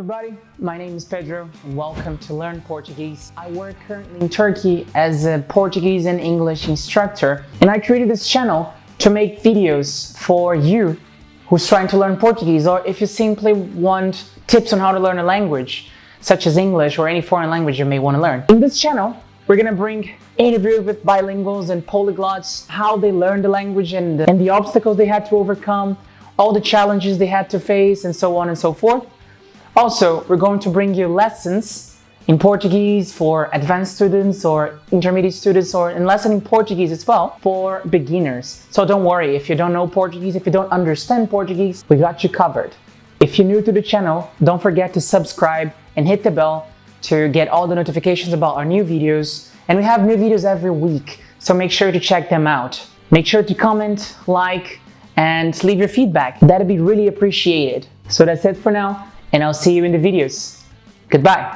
everybody, my name is Pedro and welcome to Learn Portuguese. I work currently in Turkey as a Portuguese and English instructor, and I created this channel to make videos for you who's trying to learn Portuguese, or if you simply want tips on how to learn a language such as English or any foreign language you may want to learn. In this channel, we're gonna bring interviews with bilinguals and polyglots, how they learned the language and the obstacles they had to overcome, all the challenges they had to face, and so on and so forth. Also, we're going to bring you lessons in Portuguese for advanced students or intermediate students, or in lesson in Portuguese as well for beginners. So don't worry, if you don't know Portuguese, if you don't understand Portuguese, we got you covered. If you're new to the channel, don't forget to subscribe and hit the bell to get all the notifications about our new videos. And we have new videos every week, so make sure to check them out. Make sure to comment, like, and leave your feedback. That'd be really appreciated. So that's it for now, and I'll see you in the videos. Goodbye.